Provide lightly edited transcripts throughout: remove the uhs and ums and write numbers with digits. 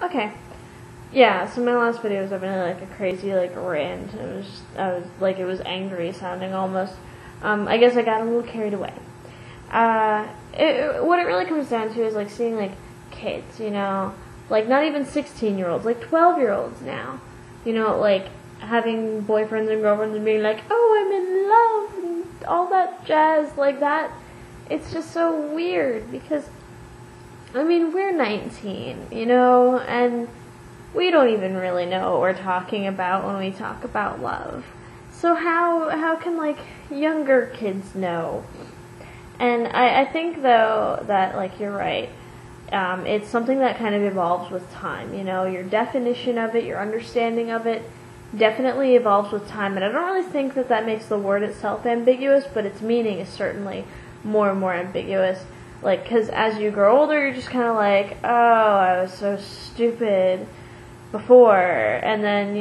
Okay. Yeah, so my last video was definitely like a crazy like rant. It was angry sounding almost. I guess I got a little carried away. What it really comes down to is like seeing like kids, like not even 16-year-olds, like 12-year-olds now, like having boyfriends and girlfriends and being like, oh, I'm in love and all that jazz like that. It's just so weird because, I mean, we're 19, and we don't even really know what we're talking about when we talk about love. So how can, like, younger kids know? And I think, though, that, like, you're right. It's something that kind of evolves with time, Your definition of it, your understanding of it definitely evolves with time. And I don't really think that makes the word itself ambiguous, but its meaning is certainly more and more ambiguous. Like, because as you grow older, you're just kind of like, oh, I was so stupid before. And then,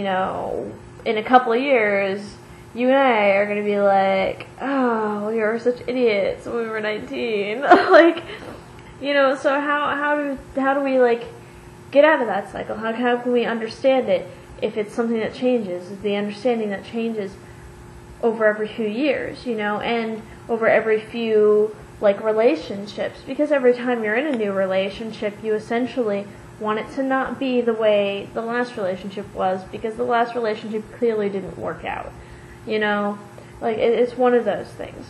in a couple of years, you and I are going to be like, oh, we were such idiots when we were 19. Like, so how do we, like, get out of that cycle? How can we understand it if it's something that changes? Is the understanding that changes over every few years, and over every few, like, relationships? Because every time you're in a new relationship, you essentially want it to not be the way the last relationship was, because the last relationship clearly didn't work out, Like, it's one of those things.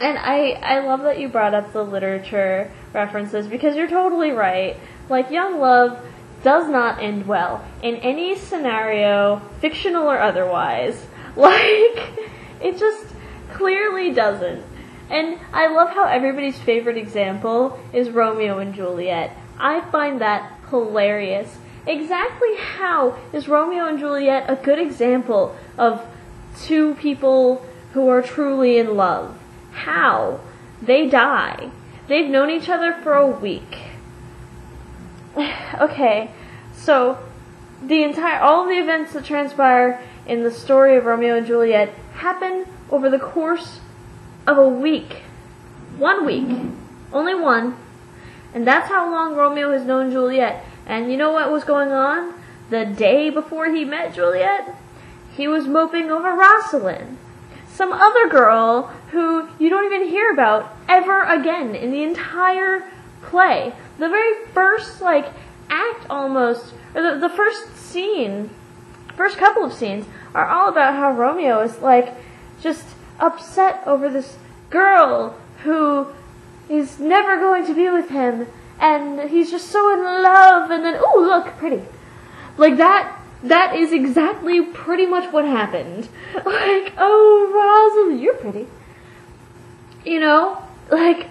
And I love that you brought up the literature references, because you're totally right. Like, young love does not end well in any scenario, fictional or otherwise. Like, it just clearly doesn't. And I love how everybody's favorite example is Romeo and Juliet. I find that hilarious. Exactly how is Romeo and Juliet a good example of two people who are truly in love? How? They die. They've known each other for a week. Okay, so all of the events that transpire in the story of Romeo and Juliet happen over the course of a week. 1 week. Only one. And that's how long Romeo has known Juliet. And you know what was going on the day before he met Juliet? He was moping over Rosalind, some other girl who you don't even hear about ever again in the entire play. The very first, like, act almost, or the first couple of scenes are all about how Romeo is, like, just upset over this girl who is never going to be with him, and he's just so in love, and then, ooh, look, pretty. Like, that is exactly pretty much what happened. Like, oh, Rosalind, you're pretty. Like,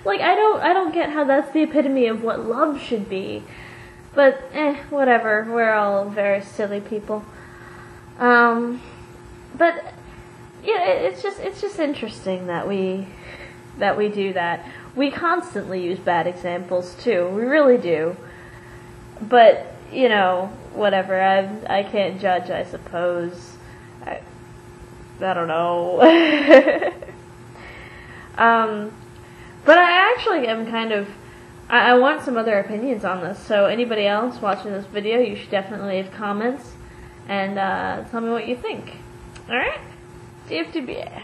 like, I don't get how that's the epitome of what love should be. But, whatever, we're all very silly people. But, yeah, it's just interesting that we do that. We constantly use bad examples, too. We really do. But, whatever. I can't judge, I suppose. I don't know. But I actually am kind of... I want some other opinions on this. So anybody else watching this video, you should definitely leave comments and tell me what you think. Alright? DFTBA.